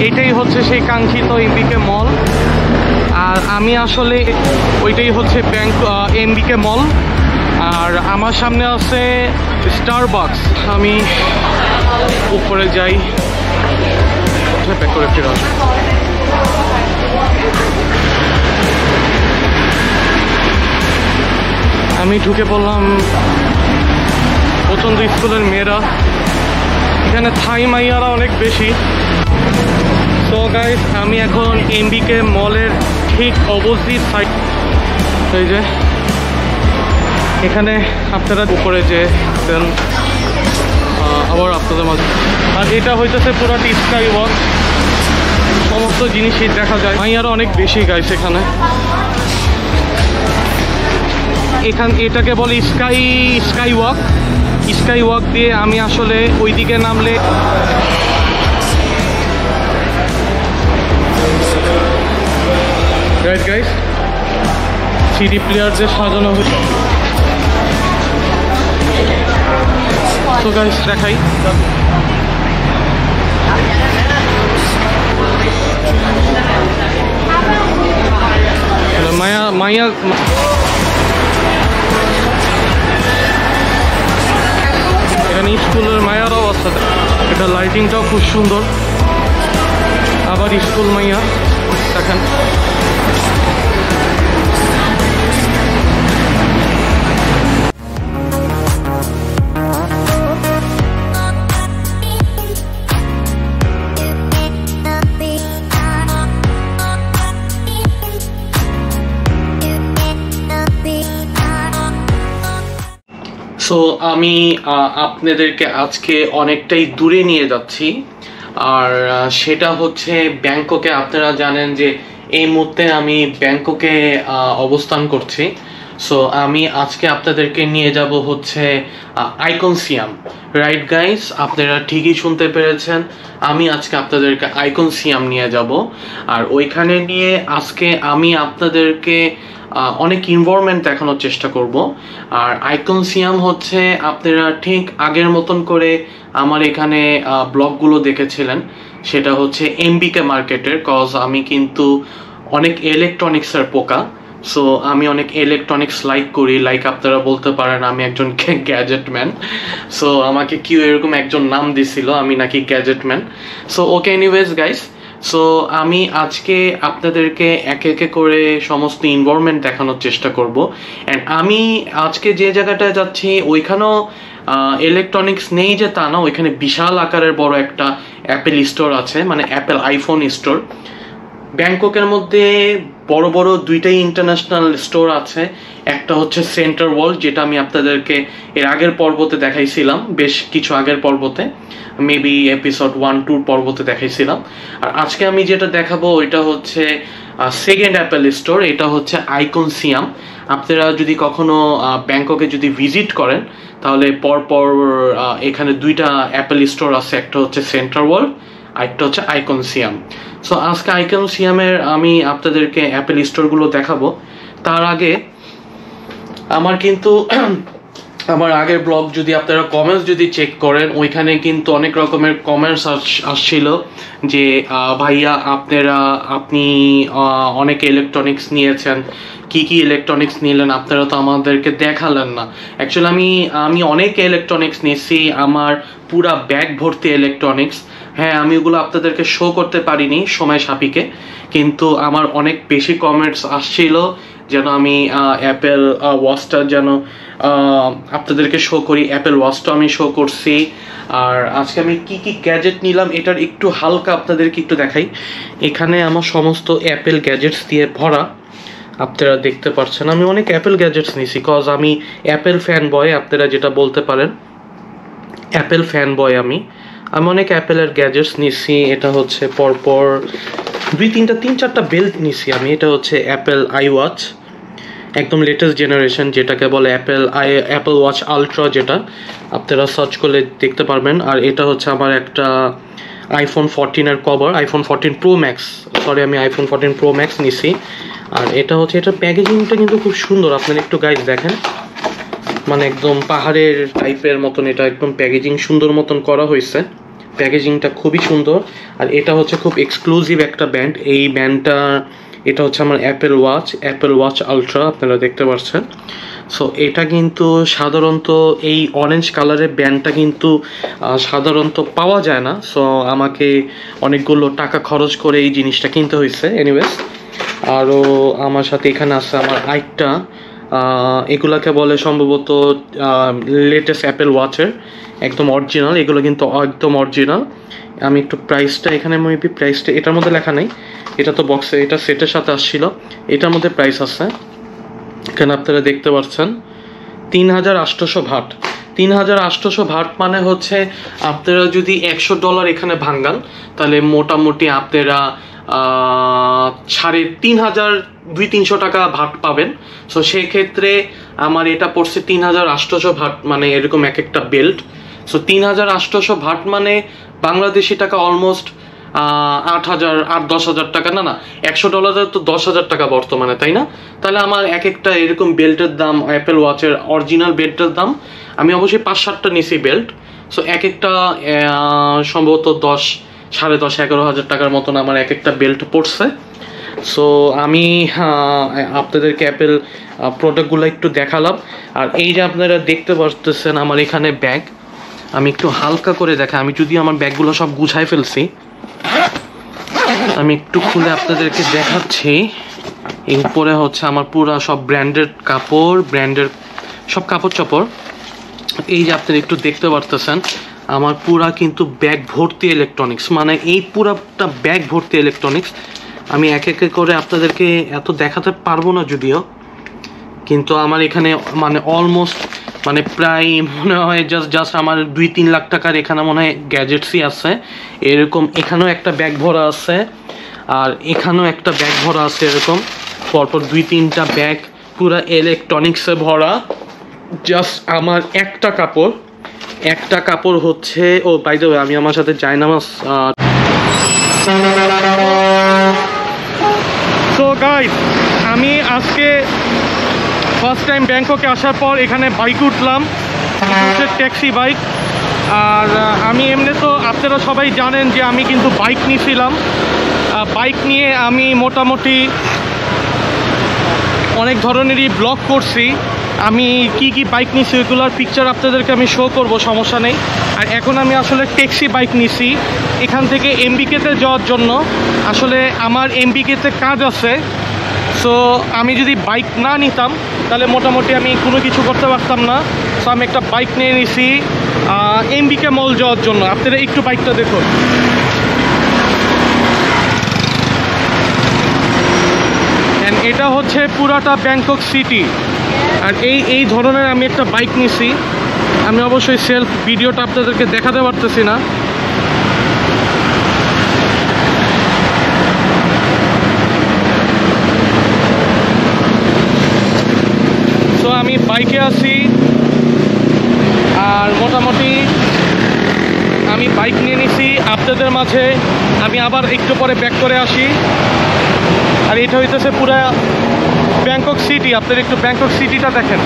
এইটাই হচ্ছে সেই কাঙ্ক্ষিত এমবিকে মল। আর আমি আসলে ওইটাই হচ্ছে এমবিকে মল। আর আমার সামনে আছে স্টারবাকস। আমি উপরে যাই, ব্যাক করে ফিরে আসি। আমি ঢুকে পড়লাম প্রচণ্ড স্কুলের মেয়েরা, এখানে থাই মাইয়ারা অনেক বেশি। সো গাইস, আমি এখন এমবিকে মলের ঠিক অপোজিট সাইড। এই যে এখানে আপনারা উপরে যে দেন আবার আপনাদের মাঝে, আর এটা হইতেছে পুরাটি স্কাই ওয়াক, সমস্ত জিনিসই দেখা যায়। মাইয়ারা অনেক বেশি গাইস এখানে। এটাকে বলে স্কাই ওয়াক। স্কাই ওয়াক দিয়ে আমি আসলে ওইদিকে নামলে রাইট গাইস, সিডি প্লেয়ার যে সাজানো হয়েছে। তো গাইস দেখাই, মাইয়া এখানে স্কুলের মায়ারাও আছে। এটা লাইটিংটাও খুব সুন্দর। আবার স্কুল মাইয়া দেখেন। সো আমি আপনাদেরকে আজকে অনেকটাই দূরে নিয়ে যাচ্ছি, আর সেটা হচ্ছে ব্যাংককে। আপনারা জানেন যে এই মুহূর্তে আমি ব্যাংককে অবস্থান করছি। সো আমি আজকে আপনাদেরকে নিয়ে যাব হচ্ছে আইকনসিয়াম। রাইট গাইস, আপনারা ঠিকই শুনতে পেরেছেন, আমি আজকে আপনাদেরকে আইকনসিয়াম নিয়ে যাব। আর ওইখানে নিয়ে আজকে আমি আপনাদেরকে অনেক ইনভলভমেন্ট দেখানোর চেষ্টা করব। আর আইকনসিয়াম হচ্ছে আপনারা ঠিক আগের মতন করে আমার এখানে ব্লগগুলো দেখেছিলেন, সেটা হচ্ছে এমবিকে মার্কেটের। কজ আমি কিন্তু অনেক ইলেকট্রনিক্সের পোকা। সো আমি অনেক ইলেকট্রনিক্স লাইক করি, লাইক আপনারা বলতে পারেন আমি একজন গ্যাজেট ম্যান। সো আমাকে কেউ এরকম একজন নাম দিছিল, আমি নাকি gadget man. So okay, anyways guys, so আমি আজকে আপনাদেরকে একে একে করে সমস্ত ইনভলভমেন্ট দেখানোর চেষ্টা করব। অ্যান্ড আমি আজকে যে জায়গাটায় যাচ্ছি ওইখানেও ইলেকট্রনিক্স নেই যে তা না, ওইখানে বিশাল আকারের বড় একটা অ্যাপেল স্টোর আছে, মানে অ্যাপেল আইফোন স্টোর। ব্যাংককের মধ্যে বড় বড় দুইটাই ইন্টারন্যাশনাল স্টোর আছে। একটা হচ্ছে সেন্টার ওয়ার্ল্ড, যেটা আমি আপনাদেরকে এর আগের পর্বতে দেখাইছিলাম, বেশ কিছু আগের পর্বতে, মেবি এপিসোড 1-2 পর্বতে দেখাইছিলাম। আর আজকে আমি যেটা দেখাবো ওইটা হচ্ছে সেকেন্ড অ্যাপেল স্টোর, এটা হচ্ছে আইকনসিয়াম। আপনারা যদি কখনো ব্যাংককে যদি ভিজিট করেন তাহলে পরপর এখানে দুইটা অ্যাপেল স্টোর আছে, একটা হচ্ছে সেন্টার ওয়ার্ল্ড, আরেকটা হচ্ছে আইকনসিয়াম। সো আজকে আইকনসিয়ামের আমি আপনাদেরকে অ্যাপেল স্টোরগুলো দেখাবো। তার আগে আমার কিন্তু আমার আগের ব্লগ যদি আপনারা কমেন্টস যদি চেক করেন, ওইখানে কিন্তু অনেক রকমের কমেন্টস আসছিল যে ভাইয়া আপনি অনেক ইলেকট্রনিক্স নিয়েছেন, কি কি ইলেকট্রনিক্স নিলেন, আপনারা তো আমাদেরকে দেখালেন না। অ্যাকচুয়ালি আমি অনেক ইলেকট্রনিক্স নিয়েছি, আমার পুরা ব্যাগ ভর্তি ইলেকট্রনিক্স। হ্যাঁ, আমি ওগুলো আপনাদেরকে শো করতে পারিনি সময় সাপেক্ষে, কিন্তু আমার অনেক বেশি কমেন্টস আসছিল যেন আমি অ্যাপেল ওয়াচটা যেন আপনাদেরকে শো করি। অ্যাপেল ওয়াচটা আমি শো করছি। আর আজকে আমি কি কি গ্যাজেট নিলাম এটার একটু হালকা আপনাদেরকে একটু দেখাই। এখানে আমার সমস্ত অ্যাপেল গ্যাজেটস দিয়ে ভরা, আপনারা দেখতে পাচ্ছেন। আমি অনেক অ্যাপেল গ্যাজেটস নিয়েছি, কজ আমি অ্যাপেল ফ্যান বয়, আপনারা যেটা বলতে পারেন অ্যাপেল ফ্যান বয়। আমি অনেক অ্যাপেলের গ্যাজেটস নিয়েছি। এটা হচ্ছে পরপর 3-4টা বেল্ট নিয়েছি আমি। এটা হচ্ছে অ্যাপেল আই ওয়াচ, একদম লেটেস্ট জেনারেশন, যেটাকে বলে অ্যাপেল ওয়াচ আলট্রা, যেটা আপনারা সার্চ করলে দেখতে পারবেন। আর এটা হচ্ছে আমার একটা আইফোন 14-এর cover, iPhone 14 pro max, sorry আমি আইফোন 14 প্রো ম্যাক্স নিছি। আর এটা হচ্ছে, এটার প্যাকেজিংটা কিন্তু খুব সুন্দর, আপনারা একটু গাইজ দেখেন, মানে একদম পাহাড়ের টাইপের মতন, এটা একদম প্যাকেজিং সুন্দর মতন করা হয়েছে। প্যাকেজিংটা খুবই সুন্দর। আর এটা হচ্ছে খুব এক্সক্লুসিভ একটা ব্যান্ড। এই ব্যান্ডটা, এটা হচ্ছে আমার অ্যাপেল ওয়াচ আলট্রা, আপনারা দেখতে পাচ্ছেন। সো এটা কিন্তু সাধারণত এই অরেঞ্জ কালারের ব্যান্ডটা কিন্তু সাধারণত পাওয়া যায় না। সো আমাকে অনেকগুলো টাকা খরচ করে এই জিনিসটা কিনতে হয়েছে। এনিওয়েজ, আরও আমার সাথে এখানে আছে আমার আইকটা, এগুলাকে বলে সম্ভবত লেটেস্ট অ্যাপেল ওয়াচের একদম অরিজিনাল। এগুলো কিন্তু একদম অরিজিনাল। আমি একটু প্রাইসটা, এখানে মেবি প্রাইসটা এটার মধ্যে লেখা নেই, এটা তো বক্সে, এটা সেটের সাথে আসছিল, এটার মধ্যে প্রাইস আছে। এখানে আপনারা দেখতে পাচ্ছেন ৩,৮০০ ভাট। ৩,৮০০ ভাট মানে হচ্ছে আপনারা যদি $100 এখানে ভাঙ্গান, তাহলে মোটামুটি আপনারা ৩,৫০০ টাকা ভাট পাবেন। সো সেক্ষেত্রে আমার এটা পড়ছে ৩,৮০০ ভাট, মানে এরকম এক একটা বেল্ট। সো ৩,৮০০ ভাট মানে বাংলাদেশি টাকা অলমোস্ট ৮,০০০ টাকা, না $100 তো 10,000 টাকা বর্তমানে, তাই না? তাহলে আমার এক একটা এরকম বেল্টের দাম, অ্যাপেল ওয়াচের অরিজিনাল বেল্টের দাম, আমি অবশ্যই 5-7টা নিছি বেল্ট। সো এক একটা সম্ভবত 10, 10,500, 11,000 টাকার মতন আমার এক একটা বেল্ট পড়ছে। সো আমি আপনাদেরকে অ্যাপেল প্রোডাক্টগুলো একটু দেখালাম। আর এই যে আপনারা দেখতে পাচ্ছেন আমার এখানে ব্যাগ, আমি একটু হালকা করে দেখা, আমি যদি আমার ব্যাগগুলো সব গুছাই ফেলছি, আমি একটু খুলে আপনাদেরকে দেখাচ্ছি। এই উপরে হচ্ছে আমার পুরা সব ব্র্যান্ডেড কাপড়, ব্র্যান্ডের সব কাপড় চোপড়। এই যে আপনারা একটু দেখতে পারতেছেন আমার পুরা কিন্তু ব্যাগ ভর্তি ইলেকট্রনিক্স, মানে এই পুরাটা ব্যাগ ভর্তি ইলেকট্রনিক্স। আমি এক এক করে আপনাদেরকে এত দেখাতে পারবো না যদিও, কিন্তু আমার এখানে মানে অলমোস্ট, মানে প্রায় মনে হয় জাস্ট আমার 2-3 লাখ টাকার এখানে মনে হয় গ্যাজেটসই আছে। এরকম এখানেও একটা ব্যাগ ভরা আছে, আর এখানেও একটা ব্যাগ ভরা আছে, এরকম পরপর 2-3টা ব্যাগ পুরা ইলেকট্রনিক্সে ভরা। জাস্ট আমার একটা কাপড় হচ্ছে, ও বাই দ্য ওয়ে আমি আমার সাথে জায়নামাজ। সো গাইস, আমি আজকে ফার্স্ট টাইম ব্যাংককে আসার পর এখানে বাইক উঠলাম, ট্যাক্সি বাইক। আর আমি এমনি তো আপনারা সবাই জানেন যে আমি কিন্তু বাইক নিয়েছিলাম। বাইক নিয়ে আমি মোটামুটি অনেক ধরনেরই ব্লগ করছি। আমি কি বাইক নিয়েছি ওইগুলোর পিকচার আপনাদেরকে আমি শো করব, সমস্যা নেই। আর এখন আমি আসলে ট্যাক্সি বাইক নিয়েছি এখান থেকে এমবিকেতে যাওয়ার জন্য। আসলে আমার এমবিকেতে কাজ আছে। সো আমি যদি বাইক না নিতাম তাহলে মোটামুটি আমি কোনো কিছু করতে পারতাম না। সো আমি একটা বাইক নিয়ে নিছি এমবিকে মল যাওয়ার জন্য। আপনারা একটু বাইকটা দেখুন। এটা হচ্ছে পুরাটা ব্যাংকক সিটি। আর এই ধরনের আমি একটা বাইক নিছি। আমি অবশ্যই সেলফ ভিডিওটা আপনাদেরকে দেখাতে পারতেছি না। তো আমি বাইকে আছি, আর মোটামুটি আমি বাইক নিয়ে নিছি আপনাদের মাঝে। আমি আবার একটু পরে ব্যাক করে আসি। আর এটা হইতেছে পুরা ব্যাংকক সিটি। আপনারা একটু ব্যাংকক সিটিটা দেখেন।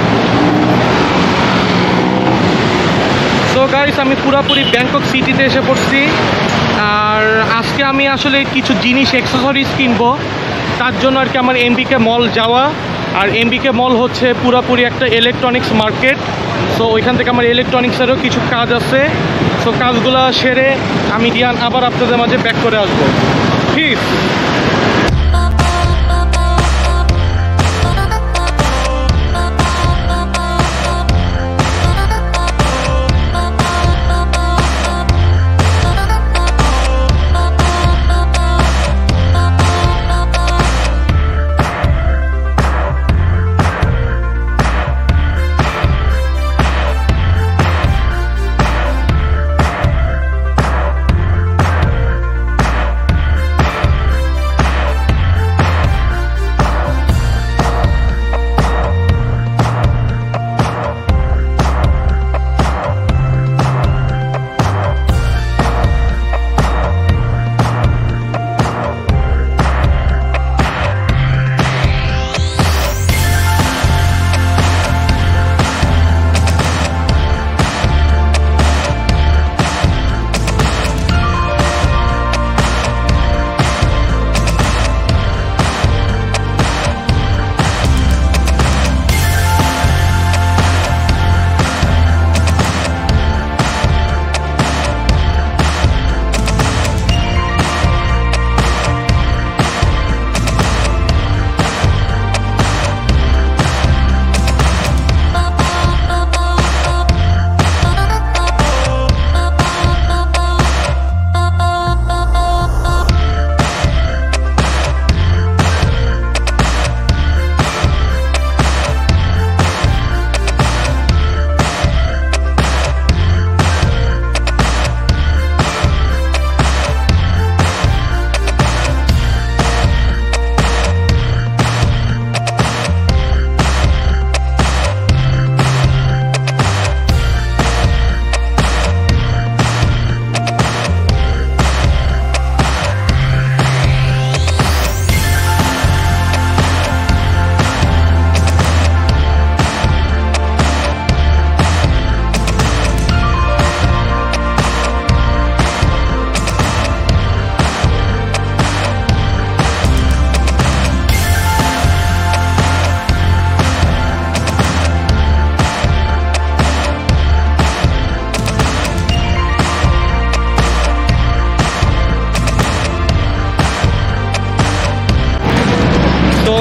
তো গাইস, আমি পুরাপুরি ব্যাংকক সিটিতে এসে পড়ছি। আর আজকে আমি আসলে কিছু জিনিস, অ্যাক্সেসরিজ কিনবো, তার জন্য আর কি আমার এমবিকে মল যাওয়া। আর এমবিকে মল হচ্ছে পুরাপুরি একটা ইলেকট্রনিক্স মার্কেট। সো ওইখান থেকে আমার ইলেকট্রনিক্সেরও কিছু কাজ আছে। সো কাজগুলো সেরে আমি ডিয়ান আবার আপনাদের মাঝে ব্যাক করে আসবো। ঠিক।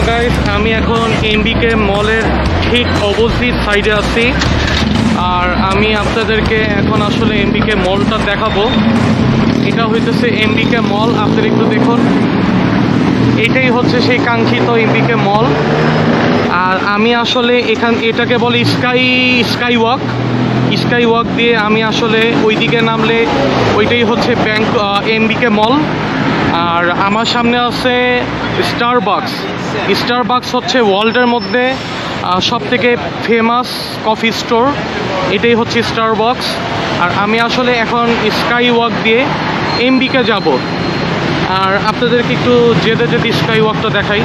গাইস, আমি এখন এমবিকে মলের ঠিক অপোজিট সাইডে আছি। আর আমি আপনাদেরকে এখন আসলে এমবিকে মলটা দেখাবো। এটা হইতেছে এমবিকে মল। আপনারা একটু দেখুন, এটাই হচ্ছে সেই কাঙ্ক্ষিত এমবিকে মল। আর আমি আসলে এটাকে বলে স্কাই ওয়াক দিয়ে আমি আসলে ওইদিকে নামলে ওইটাই হচ্ছে এমবিকে মল। আর আমার সামনে আছে স্টারবাকস হচ্ছে ওয়ার্ল্ডের মধ্যে সবথেকে ফেমাস কফি স্টোর, এটাই হচ্ছে স্টারবাকস। আর আমি আসলে এখন স্কাই ওয়াক দিয়ে এমবিকে যাব। আর আপনাদেরকে একটু যেতে স্কাই ওয়াকটা দেখাই।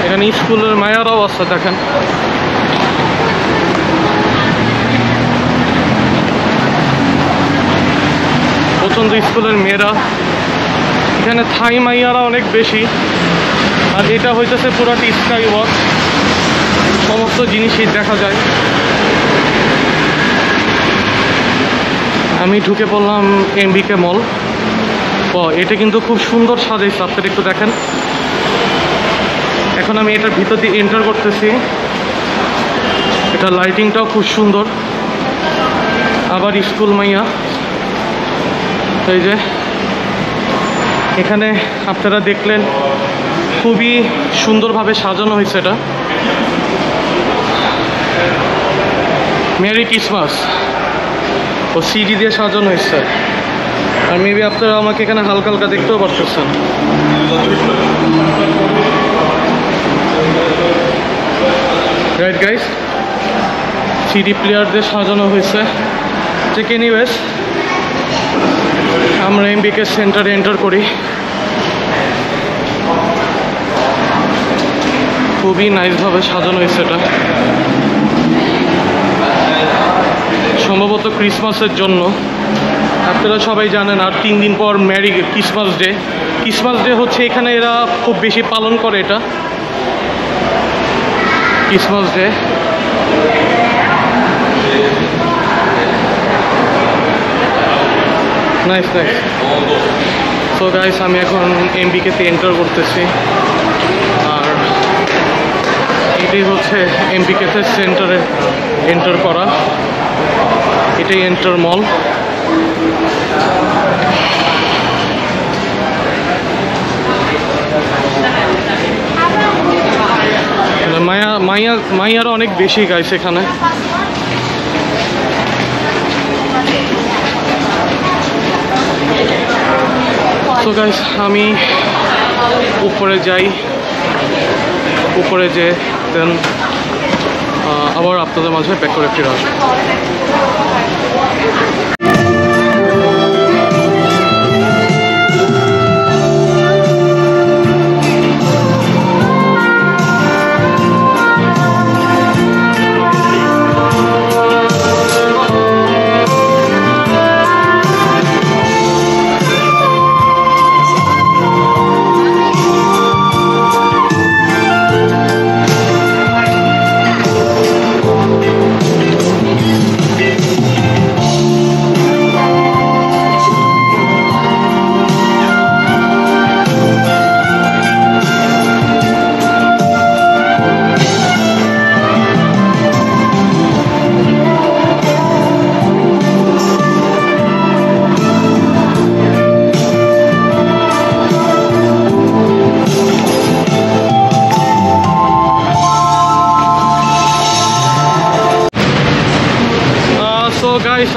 এখানে স্কুলের মায়ারাও আছে, দেখেন। পছন্দ স্কুলের মেয়েরা, এখানে থাই মাইয়ারা অনেক বেশি। আর এটা হইতেছে পুরাটি স্কাই ওয়াক, সমস্ত জিনিসই দেখা যায়। আমি ঢুকে পড়লাম এমবিকে মল। এটা কিন্তু খুব সুন্দর সাজাইছে, আপনারা একটু দেখেন। এখন আমি এটার ভিতর দিয়ে এন্টার করতেছি। এটা লাইটিংটাও খুব সুন্দর। আবার স্কুল মাইয়া, এই যে এখানে আপনারা দেখলেন খুবই সুন্দরভাবে সাজানো হয়েছে। এটা মেরি ক্রিসমাস ও সিডি দিয়ে সাজানো হয়েছে। আর মেবি আপনারা আমাকে এখানে হালকা হালকা দেখতেও পারতেছেন। রাইট গাইস, সিডি প্লেয়ার দিয়ে সাজানো হয়েছে। ঠিক এনিওয়েজ, আমরা এমবিকে সেন্টারে এন্টার করি। খুবই নাইসভাবে সাজানো হয়েছে এটা, সম্ভবত ক্রিসমাসের জন্য। আপনারা সবাই জানেন আর 3 দিন পর ক্রিসমাস ডে হচ্ছে এখানে এরা খুব বেশি পালন করে। এটা Christmas day. Nice. So guys, আমি এখন এমবিকেতে এন্টার করতেছি। আর এটাই হচ্ছে এমবিকেতে সেন্টারে এন্টার করা, এটাই এন্টার মল। মাইয়ারও অনেক বেশি গাইস এখানে। তো গাইস, আমি উপরে যাই। উপরে যে দেন আবার আপনাদের মাঝে ব্যাক করে ফিরে আসবো।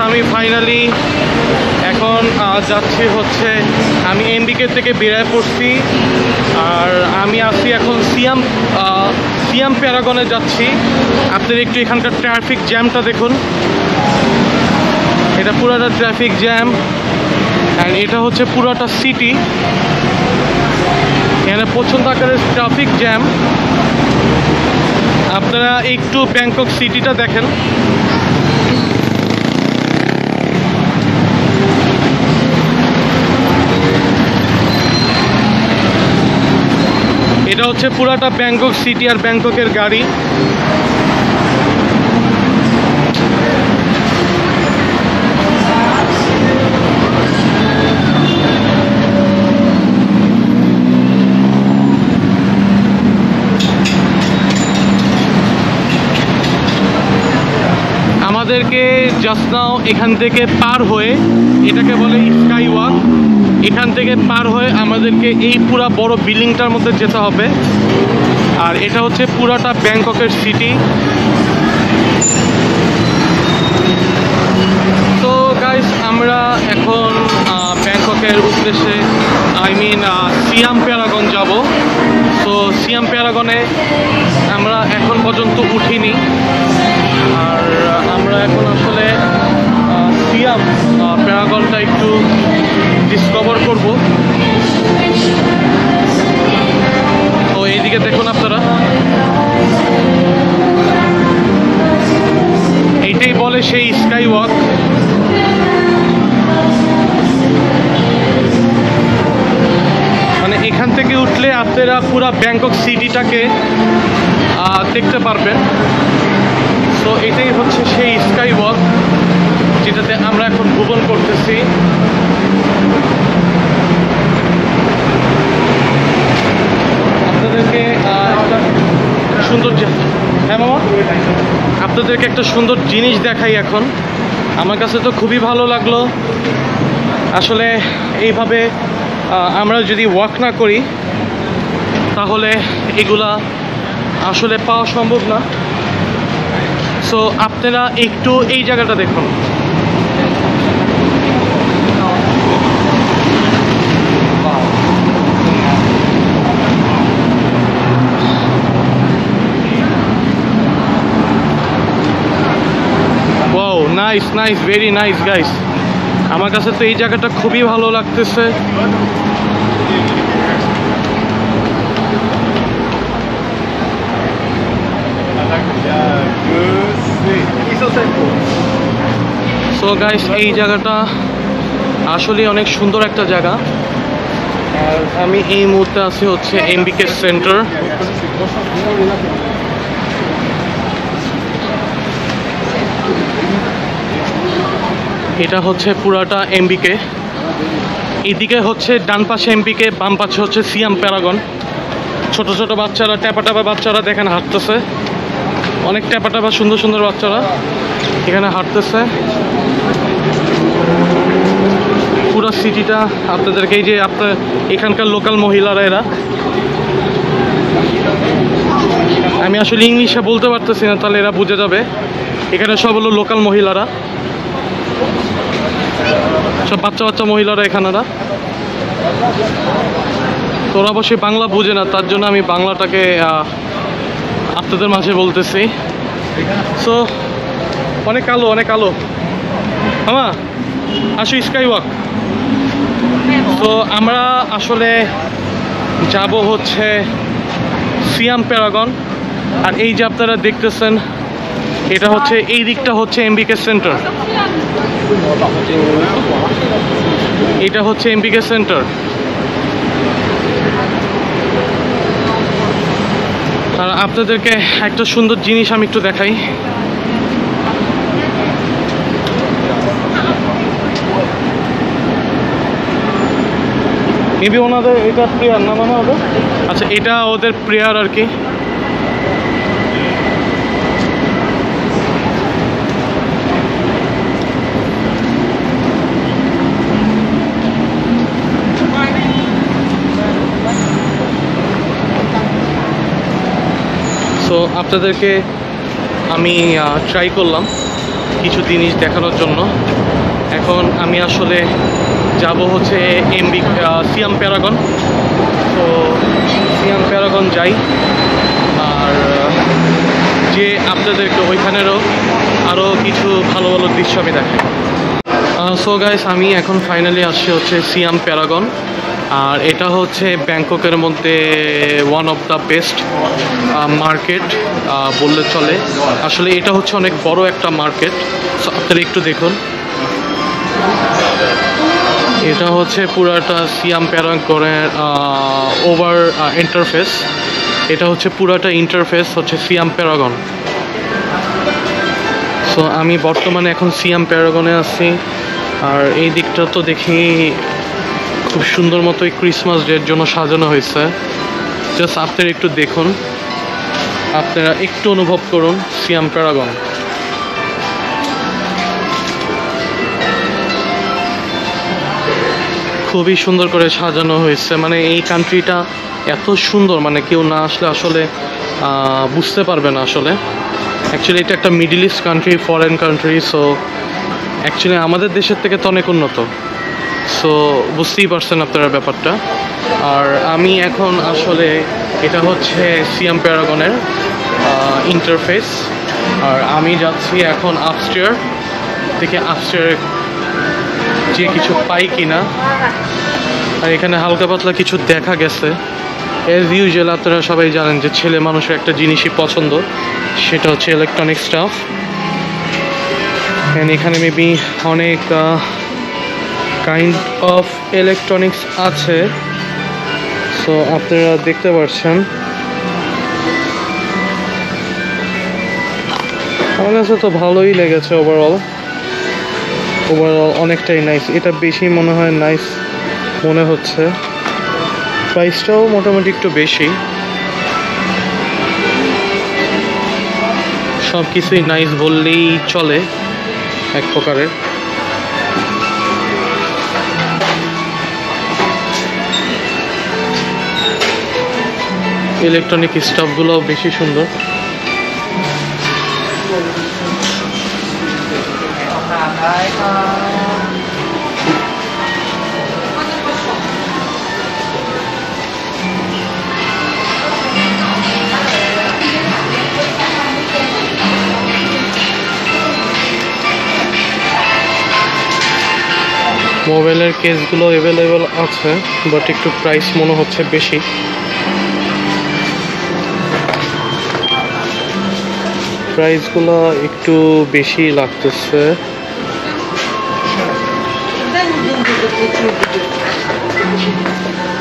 আমি ফাইনালি এখন যাচ্ছি হচ্ছে, আমি এমবিকে থেকে বেরিয়ে পড়ছি। আর আমি আছি এখন সিয়াম প্যারাগনে যাচ্ছি। আপনারা একটু এখানকার ট্রাফিক জ্যামটা দেখুন, এটা পুরাটা ট্রাফিক জ্যাম। অ্যান্ড এটা হচ্ছে পুরাটা সিটি, এখানে প্রচণ্ড আকারের ট্রাফিক জ্যাম। আপনারা একটু ব্যাংকক সিটিটা দেখেন। এটা হচ্ছে পুরাটা ব্যাংকক সিটি আর ব্যাংককের গাড়ি। আমাদেরকে জাস্ট নাও এখান থেকে পার হয়ে, এটাকে বলে স্কাই ওয়াক, এখান থেকে পার হয়ে আমাদেরকে এই পুরা বড় বিল্ডিংটার মধ্যে যেতে হবে। আর এটা হচ্ছে পুরাটা ব্যাংককের সিটি। তো গাইস, আমরা এখন ব্যাংককের উদ্দেশ্যে সিয়াম প্যারাগন যাব। তো সিয়াম প্যারাগনে আমরা এখন পর্যন্ত উঠিনি, আর আমরা এখন আসলে সিয়াম প্যারাগনটা একটু ডিসকভার করব। তো এইদিকে দেখুন আপনারা, এইটাই বলে সেই স্কাই ওয়াক। মানে এখান থেকে উঠলে আপনারা পুরা ব্যাংকক সিটিটাকে দেখতে পারবেন। তো এটাই হচ্ছে সেই স্কাই ওয়াক যেটাতে আমরা এখন ভ্রমণ করতেছি। আপনাদেরকে একটা সুন্দর, হ্যাঁ মামা, আপনাদেরকে একটা সুন্দর জিনিস দেখাই এখন। আমার কাছে তো খুবই ভালো লাগলো। আসলে এইভাবে আমরা যদি ওয়াক না করি তাহলে এগুলা আসলে পাওয়া সম্ভব না। সো আপনারা একটু এই জায়গাটা দেখুন। Wow, nice nice, very nice guys. আমার কাছে তো এই জায়গাটা খুবই ভালো লাগতেছে। সো গাইস, এই জায়গাটা আসলে অনেক সুন্দর একটা জায়গা। আর আমি এই মুহূর্তে আছি হচ্ছে এমবিকে সেন্টার। এটা হচ্ছে পুরাটা এমবিকে। এদিকে হচ্ছে ডান পাশে এমবিকে, বাম পাশে হচ্ছে সিয়াম প্যারাগন। ছোট ছোট বাচ্চারা, ট্যাপা ট্যাপা বাচ্চারা দেখেন হাঁটতেছে। অনেক ট্যাপা ট্যাপা সুন্দর সুন্দর বাচ্চারা এখানে হাঁটতেছে। পুরো সিটিটা আপনাদেরকে, এই যে আপনার এখানকার লোকাল মহিলারা, এরা, আমি আসলে ইংলিশে বলতে পারতেছি না, তাহলে এরা বুঝে যাবে। এখানে সব হলো লোকাল মহিলারা, সব বাচ্চা বাচ্চা মহিলারা এখানেরা। তোরা অবশ্যই বাংলা বুঝে না, তার জন্য আমি বাংলাটাকে আপনাদের মাঝে বলতেছি। সো অনেক আলো, অনেক আলো। হ্যাঁ, আসো স্কাই ওয়াক। তো আমরা আসলে যাব হচ্ছে সিয়াম প্যারাগন। আর এই যে আপনারা দেখতেছেন, এটা হচ্ছে, এই দিকটা হচ্ছে এমবিকে সেন্টার। এটা হচ্ছে এমবিকে সেন্টার। আর আপনাদেরকে একটা সুন্দর জিনিস আমি একটু দেখাই। মেবি ওনাদের এটা প্রেয়ার না, মানে ওদের, আচ্ছা এটা ওদের প্রেয়ার আর কি। সো আপনাদেরকে আমি ট্রাই করলাম কিছু জিনিস দেখানোর জন্য। এখন আমি আসলে যাব হচ্ছে সিয়াম প্যারাগন। তো সিয়াম প্যারাগন যাই, আর যে আপনাদেরকে ওইখানেরও আরও কিছু ভালো ভালো দৃশ্য আমি দেখাই। সো গাইস, আমি এখন ফাইনালি আসছি হচ্ছে সিয়াম প্যারাগন। আর এটা হচ্ছে ব্যাংককের মধ্যে one of the best market বললে চলে। আসলে এটা হচ্ছে অনেক বড় একটা মার্কেট। সো আপনারা একটু দেখুন, এটা হচ্ছে পুরাটা সিয়াম প্যারাগনের ওভার ইন্টারফেস। এটা হচ্ছে পুরাটা ইন্টারফেস হচ্ছে সিয়াম প্যারাগন। সো আমি বর্তমানে এখন সিয়াম প্যারাগনে আছি। আর এই দিকটা তো দেখি খুব সুন্দর মতো ক্রিসমাস ডের জন্য সাজানো হয়েছে। জাস্ট আপনারা একটু দেখুন, আপনারা একটু অনুভব করুন সিয়াম প্যারাগন। খুবই সুন্দর করে সাজানো হয়েছে, মানে এই কান্ট্রিটা এত সুন্দর, মানে কেউ না আসলে আসলে বুঝতে পারবে না আসলে। অ্যাকচুয়ালি এটা একটা middle east country, foreign country, so actually আমাদের দেশের থেকে তো অনেক উন্নত, সো বুঝতেই পারছেন আপনারা ব্যাপারটা। আর আমি এখন আসলে, এটা হচ্ছে সিয়াম প্যারাগনের ইন্টারফেস, আর আমি যাচ্ছি এখন আপস্টেয়ার থেকে আপস্টেয়ার যে কিছু পাই কিনা। আর এখানে হালকা পাতলা কিছু দেখা গেছে। অ্যাজ ইউজুয়াল আপনারা সবাই জানেন যে ছেলে মানুষের একটা জিনিসই পছন্দ, সেটা হচ্ছে ইলেকট্রনিক স্টাফ। অ্যান্ড এখানে মেবি অনেক কাইন্ড অফ ইলেকট্রনিক্স আছে, সো আপনারা দেখতে পাচ্ছেন। আমার কাছে তো ভালোই লেগেছে ওভারঅল অনেকটাই নাইস। এটা বেশি মনে হয় নাইস মনে হচ্ছে, প্রাইসটাও মোটামুটি একটু বেশি। সব কিছুই নাইস বললেই চলে এক প্রকারের। ইলেকট্রনিক স্টাফগুলো বেশি সুন্দর। মোবাইলের কেসগুলো অ্যাভেলেবেল আছে, বাট একটু প্রাইস মনে হচ্ছে বেশি। প্রাইসগুলো একটু বেশি লাগতেছে।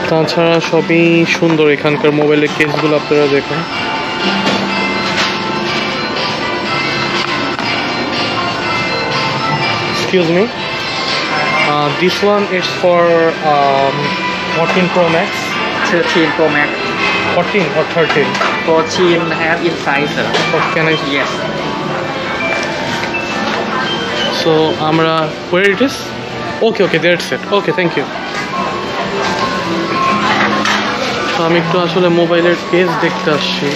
তাছাড়া সবই সুন্দর এখানকার মোবাইলের কেসগুলো, আপনারা দেখুন। Excuse me. This one is for 14 Pro Max. 13 Pro Max. 14 or 13? 14 have inside, sir. What can I? Yes. So, where it is? Okay, that's it. Okay, thank you. So, আমি একটু আসলে মোবাইলের কেস দেখতে আসছি,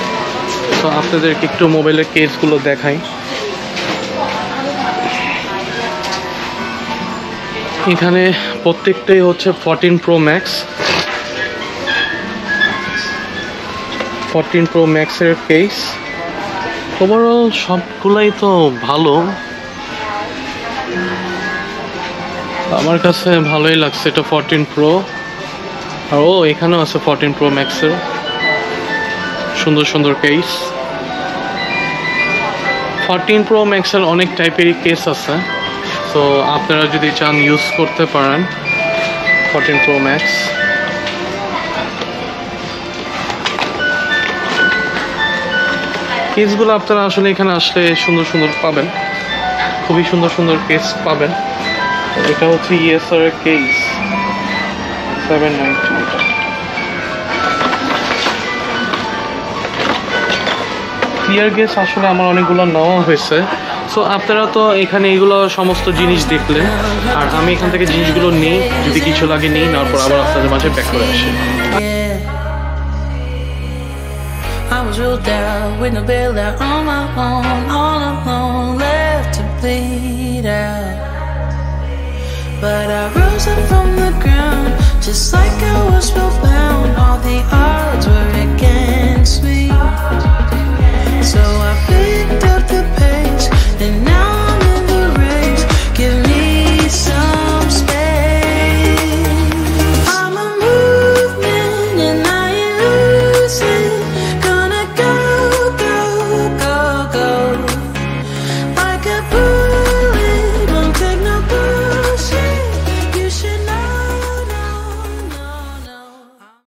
তো আপনাদেরকে একটু মোবাইলের কেসগুলো দেখাই। এখানে প্রত্যেকটাই হচ্ছে 14 Pro Max। 14 Pro Max এর কেস। ওভারঅল সবগুলাই তো ভালো, আমার কাছে ভালোই লাগছে। এটা 14 Pro, আর এখানেও আছে 14 Pro Max এর সুন্দর সুন্দর কেস। 14 Pro Max এর অনেক টাইপেরই কেস আছে, তো আপনারা যদি চান ইউজ করতে পারেন 14 Pro Max। কেসগুলো আপনারা আসলে এখানে আসলে সুন্দর সুন্দর পাবেন, খুবই সুন্দর সুন্দর কেস পাবেন। এটা হচ্ছে ESR এর কেস 790। ক্লিয়ার কেস আসলে আমার অনেকগুলো নেওয়া হয়েছে, সো আপনারা তো এখানে এগুলো সমস্ত জিনিস দেখলেন, আর আমি এখান থেকে জিনিসগুলো নিই, যদি কিছু লাগে নিই, নেওয়ার পর আবার আপনাদের মাঝে ব্যাক করে আসি। I was real down with no bail out on my own, all alone, left to bleed out. But I rose up from the ground, just like I was spellbound. All the